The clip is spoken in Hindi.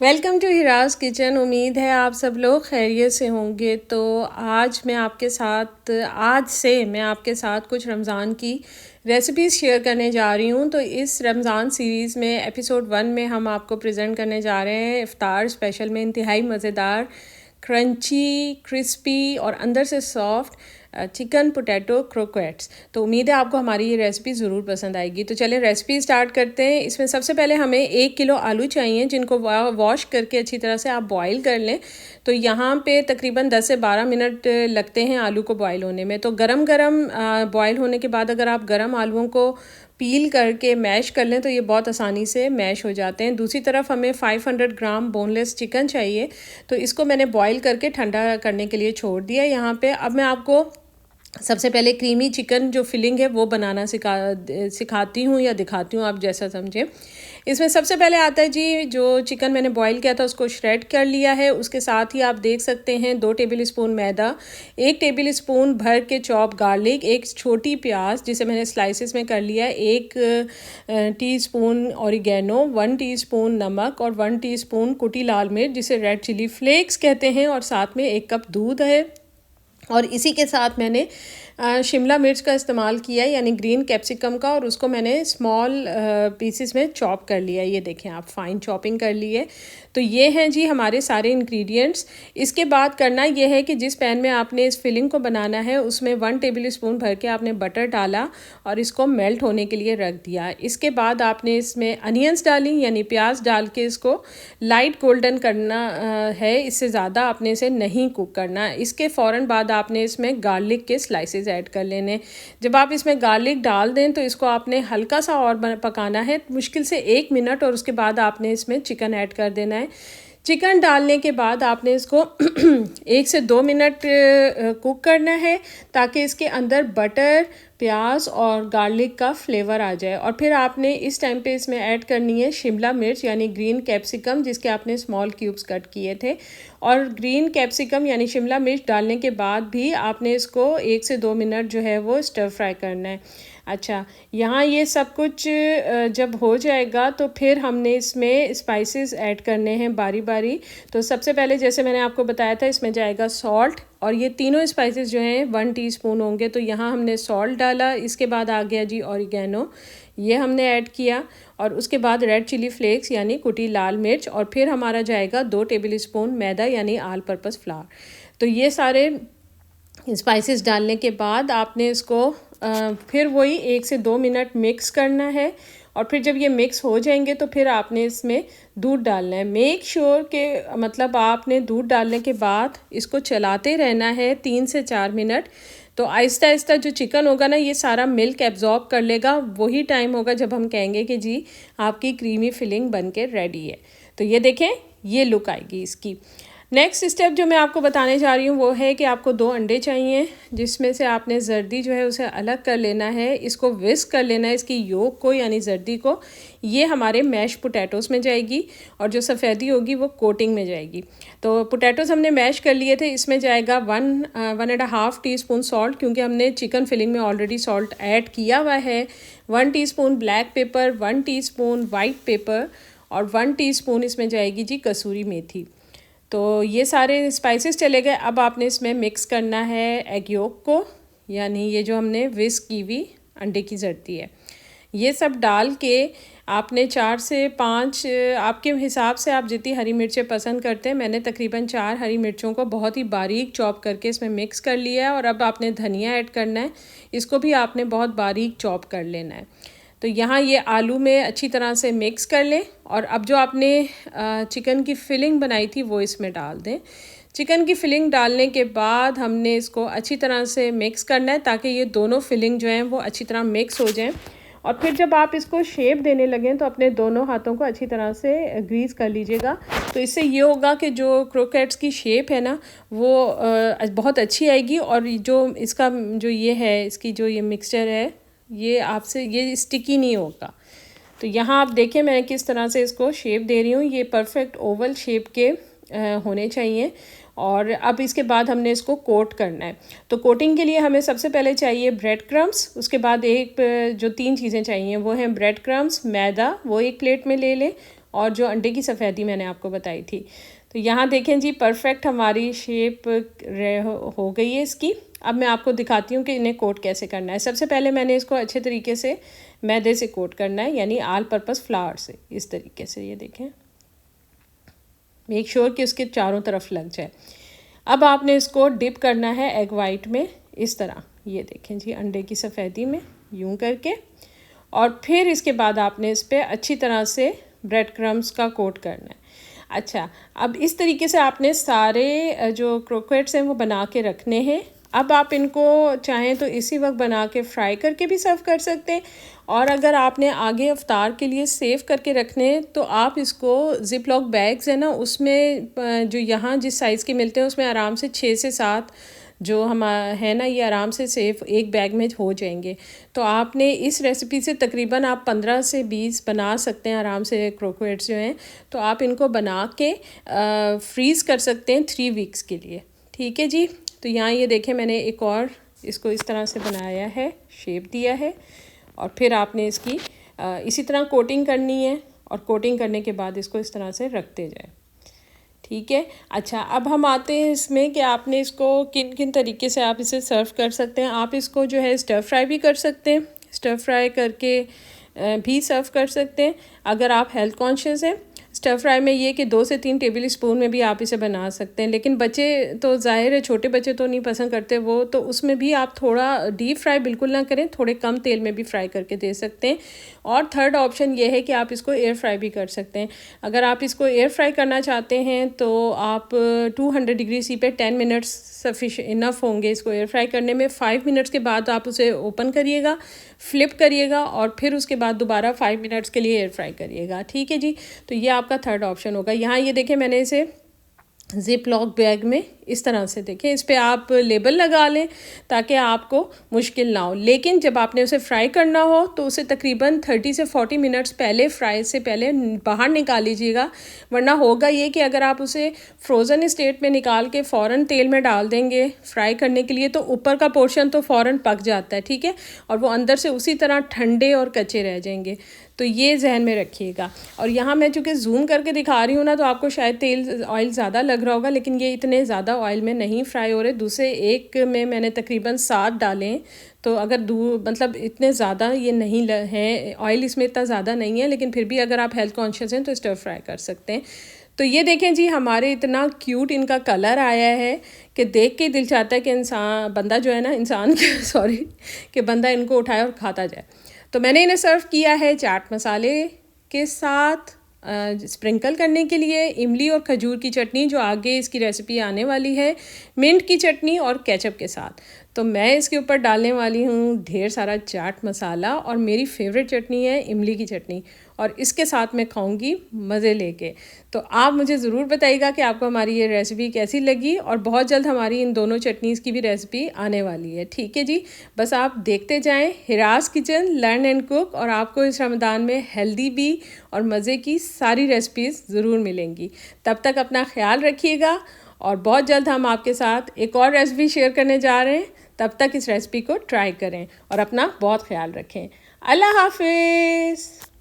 Welcome to हिराज kitchen. उम्मीद है आप सब लोग खैरियत से होंगे। तो आज से मैं आपके साथ कुछ रमज़ान की रेसिपीज़ शेयर करने जा रही हूँ। तो इस रमज़ान सीरीज़ में एपिसोड 1 में हम आपको प्रेजेंट करने जा रहे हैं इफ़्तार स्पेशल में इंतहाई मज़ेदार, क्रंची, क्रिस्पी और अंदर से सॉफ्ट चिकन पोटैटो क्रोकेट्स। तो उम्मीद है आपको हमारी ये रेसिपी ज़रूर पसंद आएगी। तो चलिए रेसिपी स्टार्ट करते हैं। इसमें सबसे पहले हमें 1 किलो आलू चाहिए, जिनको वॉश करके अच्छी तरह से आप बॉईल कर लें। तो यहाँ पे तकरीबन 10 से 12 मिनट लगते हैं आलू को बॉईल होने में। तो गरम गरम बॉईल होने के बाद अगर आप गरम आलूओं को पील करके मैश कर लें तो ये बहुत आसानी से मैश हो जाते हैं। दूसरी तरफ हमें 500 ग्राम बोनलेस चिकन चाहिए। तो इसको मैंने बॉईल करके ठंडा करने के लिए छोड़ दिया यहाँ पे। अब मैं आपको सबसे पहले क्रीमी चिकन जो फिलिंग है वो बनाना सिखाती हूँ या दिखाती हूँ, आप जैसा समझें। इसमें सबसे पहले आता है जी, जो चिकन मैंने बॉईल किया था उसको श्रेड कर लिया है। उसके साथ ही आप देख सकते हैं 2 टेबल स्पून मैदा, 1 टेबल स्पून भर के चॉप गार्लिक, एक छोटी प्याज जिसे मैंने स्लाइसिस में कर लिया है, 1 टीस्पून ऑरिगेनो, 1 टीस्पून नमक और 1 टीस्पून कुटी लाल मिर्च जिसे रेड चिली फ्लेक्स कहते हैं, और साथ में 1 कप दूध है। और इसी के साथ मैंने शिमला मिर्च का इस्तेमाल किया है, यानी ग्रीन कैप्सिकम का, और उसको मैंने स्मॉल पीसेस में चॉप कर लिया है। ये देखें आप, फाइन चॉपिंग कर ली है। तो ये हैं जी हमारे सारे इंग्रेडिएंट्स। इसके बाद करना ये है कि जिस पैन में आपने इस फिलिंग को बनाना है उसमें 1 टेबल स्पून भर के आपने बटर डाला और इसको मेल्ट होने के लिए रख दिया। इसके बाद आपने इसमें अनियंस डाली, यानी प्याज डाल के इसको लाइट गोल्डन करना है, इससे ज़्यादा आपने इसे नहीं कुक करना। इसके फ़ौरन बाद आपने इसमें गार्लिक के स्लाइसेस ऐड कर लेने। जब आप इसमें गार्लिक डाल दें तो इसको आपने हल्का सा और पकाना है, मुश्किल से 1 मिनट, और उसके बाद आपने इसमें चिकन ऐड कर देना है। चिकन डालने के बाद आपने इसको 1 से 2 मिनट कुक करना है ताकि इसके अंदर बटर, प्याज और गार्लिक का फ्लेवर आ जाए। और फिर आपने इस टाइम पे इसमें ऐड करनी है शिमला मिर्च यानी ग्रीन कैप्सिकम, जिसके आपने स्मॉल क्यूब्स कट किए थे। और ग्रीन कैप्सिकम यानी शिमला मिर्च डालने के बाद भी आपने इसको 1 से 2 मिनट जो है वो स्टर फ्राई करना है। अच्छा, यहाँ ये सब कुछ जब हो जाएगा तो फिर हमने इसमें स्पाइसेस ऐड करने हैं बारी बारी। तो सबसे पहले जैसे मैंने आपको बताया था, इसमें जाएगा सॉल्ट, और ये तीनों स्पाइसेस जो हैं 1 टीस्पून होंगे। तो यहाँ हमने सॉल्ट डाला। इसके बाद आ गया जी ऑरिगेनो, ये हमने ऐड किया। और उसके बाद रेड चिली फ्लेक्स यानी कुटी लाल मिर्च, और फिर हमारा जाएगा 2 टेबल स्पून मैदा यानी ऑल पर्पस फ्लावर। तो ये सारे स्पाइसेस डालने के बाद आपने इसको फिर वही 1 से 2 मिनट मिक्स करना है। और फिर जब ये मिक्स हो जाएंगे तो फिर आपने इसमें दूध डालना है। मेक श्योर के मतलब आपने दूध डालने के बाद इसको चलाते रहना है 3 से 4 मिनट। तो आहिस्ता आहिस्ता जो चिकन होगा ना, ये सारा मिल्क एब्जॉर्ब कर लेगा। वही टाइम होगा जब हम कहेंगे कि जी आपकी क्रीमी फिलिंग बन के रेडी है। तो ये देखें, ये लुक आएगी इसकी। नेक्स्ट स्टेप जो मैं आपको बताने जा रही हूँ वो है कि आपको 2 अंडे चाहिए, जिसमें से आपने जर्दी जो है उसे अलग कर लेना है। इसको विस्क कर लेना है, इसकी योक को यानी जर्दी को। ये हमारे मैश पोटैटोज़ में जाएगी और जो सफ़ेदी होगी वो कोटिंग में जाएगी। तो पोटैटोज़ हमने मैश कर लिए थे। इसमें जाएगा 1.5 टीस्पून सॉल्ट, क्योंकि हमने चिकन फिलिंग में ऑलरेडी सॉल्ट ऐड किया हुआ है। 1 teaspoon black pepper, 1 teaspoon white paper, और 1 टीस्पून इसमें जाएगी जी कसूरी मेथी। तो ये सारे स्पाइसेस चले गए। अब आपने इसमें मिक्स करना है एग योक को, यानी ये जो हमने विस्क की हुई अंडे की जर्दी है। ये सब डाल के आपने 4 से 5, आपके हिसाब से आप जितनी हरी मिर्चें पसंद करते हैं, मैंने तकरीबन 4 हरी मिर्चों को बहुत ही बारीक चॉप करके इसमें मिक्स कर लिया है। और अब आपने धनिया ऐड करना है, इसको भी आपने बहुत बारीक चॉप कर लेना है। तो यहाँ ये आलू में अच्छी तरह से मिक्स कर लें। और अब जो आपने चिकन की फिलिंग बनाई थी वो इसमें डाल दें। चिकन की फिलिंग डालने के बाद हमने इसको अच्छी तरह से मिक्स करना है ताकि ये दोनों फिलिंग जो हैं वो अच्छी तरह मिक्स हो जाएं। और फिर जब आप इसको शेप देने लगें तो अपने दोनों हाथों को अच्छी तरह से ग्रीस कर लीजिएगा। तो इससे ये होगा कि जो क्रोकेट्स की शेप है ना वो बहुत अच्छी आएगी। और जो इसका जो ये है, इसकी जो ये मिक्सचर है, ये आपसे ये स्टिकी नहीं होगा। तो यहाँ आप देखें मैं किस तरह से इसको शेप दे रही हूँ। ये परफेक्ट ओवल शेप के होने चाहिए। और अब इसके बाद हमने इसको कोट करना है। तो कोटिंग के लिए हमें सबसे पहले चाहिए ब्रेड क्रम्स। उसके बाद जो 3 चीज़ें चाहिए वो हैं ब्रेड क्रम्स, मैदा वो 1 प्लेट में ले लें, और जो अंडे की सफ़ेदी मैंने आपको बताई थी। तो यहाँ देखें जी, परफेक्ट हमारी शेप हो गई है इसकी। अब मैं आपको दिखाती हूँ कि इन्हें कोट कैसे करना है। सबसे पहले मैंने इसको अच्छे तरीके से मैदे से कोट करना है, यानी ऑल पर्पस फ्लावर से, इस तरीके से। ये देखें, मेक श्योर कि उसके चारों तरफ लग जाए। अब आपने इसको डिप करना है एग वाइट में, इस तरह। ये देखें जी, अंडे की सफ़ेदी में यूं करके, और फिर इसके बाद आपने इस पर अच्छी तरह से ब्रेड क्रम्स का कोट करना है। अच्छा, अब इस तरीके से आपने सारे जो क्रोकेट्स हैं वो बना के रखने हैं। अब आप इनको चाहें तो इसी वक्त बना के फ्राई करके भी सर्व कर सकते हैं, और अगर आपने आगे अफ्तार के लिए सेव करके रखने हैं तो आप इसको ज़िप लॉक बैग्स है ना, उसमें जो यहाँ जिस साइज़ के मिलते हैं उसमें आराम से 6 से 7 जो हम है ना, ये आराम से सेफ एक बैग में हो जाएंगे। तो आपने इस रेसिपी से तकरीबन आप 15 से 20 बना सकते हैं आराम से क्रोकेट्स जो हैं। तो आप इनको बना के फ्रीज़ कर सकते हैं 3 वीक्स के लिए। ठीक है जी। तो यहाँ ये देखें, मैंने एक और इसको इस तरह से बनाया है, शेप दिया है, और फिर आपने इसकी इसी तरह कोटिंग करनी है, और कोटिंग करने के बाद इसको इस तरह से रखते जाए। ठीक है। अच्छा, अब हम आते हैं इसमें कि आपने इसको किन किन तरीके से आप इसे सर्व कर सकते हैं। आप इसको जो है स्टर फ्राई भी कर सकते हैं, स्टर फ्राई करके भी सर्व कर सकते हैं अगर आप हेल्थ कॉन्शियस हैं। स्टर फ्राई में ये कि 2 से 3 टेबल स्पून में भी आप इसे बना सकते हैं, लेकिन बच्चे तो ज़ाहिर है छोटे बच्चे तो नहीं पसंद करते वो, तो उसमें भी आप थोड़ा डीप फ्राई बिल्कुल ना करें, थोड़े कम तेल में भी फ्राई करके दे सकते हैं। और थर्ड ऑप्शन ये है कि आप इसको एयर फ्राई भी कर सकते हैं। अगर आप इसको एयर फ्राई करना चाहते हैं तो आप 200 डिग्री सी पे 10 मिनट्स सफिशिएंट इनफ होंगे इसको एयर फ्राई करने में। 5 मिनट्स के बाद आप उसे ओपन करिएगा, फ्लिप करिएगा, और फिर उसके बाद दोबारा 5 मिनट्स के लिए एयर फ्राई करिएगा। ठीक है जी। तो ये आपका थर्ड ऑप्शन होगा। यहाँ ये देखें, मैंने इसे ज़िप लॉक बैग में इस तरह से, देखें, इस पे आप लेबल लगा लें ताकि आपको मुश्किल ना हो। लेकिन जब आपने उसे फ्राई करना हो तो उसे तकरीबन 30 से 40 मिनट्स पहले, फ्राई से पहले बाहर निकाल लीजिएगा, वरना होगा ये कि अगर आप उसे फ्रोज़न स्टेट में निकाल के फ़ौरन तेल में डाल देंगे फ्राई करने के लिए तो ऊपर का पोर्शन तो फ़ौरन पक जाता है, ठीक है, और वो अंदर से उसी तरह ठंडे और कच्चे रह जाएंगे। तो ये जहन में रखिएगा। और यहाँ मैं चूँकि जूम करके दिखा रही हूँ ना, तो आपको शायद तेल ऑयल ज़्यादा लग रहा होगा, लेकिन ये इतने ज़्यादा ऑयल में नहीं फ्राई हो रहे। दूसरे एक में मैंने तकरीबन 7 डाले हैं, तो अगर मतलब इतने ज़्यादा ये नहीं हैं, ऑयल इसमें इतना ज़्यादा नहीं है, लेकिन फिर भी अगर आप हेल्थ कॉन्शियस हैं तो स्टर फ्राई कर सकते हैं। तो ये देखें जी, हमारे इतना क्यूट इनका कलर आया है कि देख के दिल चाहता है कि बंदा जो है ना, इंसान सॉरी, कि बंदा इनको उठाए और खाता जाए। तो मैंने इन्हें सर्व किया है चाट मसाले के साथ, स्प्रिंकल करने के लिए इमली और खजूर की चटनी, जो आगे इसकी रेसिपी आने वाली है, मिंट की चटनी और केचप के साथ। तो मैं इसके ऊपर डालने वाली हूँ ढेर सारा चाट मसाला, और मेरी फेवरेट चटनी है इमली की चटनी, और इसके साथ मैं खाऊंगी मज़े लेके। तो आप मुझे ज़रूर बताइएगा कि आपको हमारी ये रेसिपी कैसी लगी, और बहुत जल्द हमारी इन दोनों चटनीज़ की भी रेसिपी आने वाली है। ठीक है जी, बस आप देखते जाएं हिरास किचन लर्न एंड कुक, और आपको इस रमज़ान में हेल्दी भी और मज़े की सारी रेसिपीज़ ज़रूर मिलेंगी। तब तक अपना ख्याल रखिएगा, और बहुत जल्द हम आपके साथ एक और रेसिपी शेयर करने जा रहे हैं। तब तक इस रेसिपी को ट्राई करें और अपना बहुत ख्याल रखें। अल्लाह हाफिज़।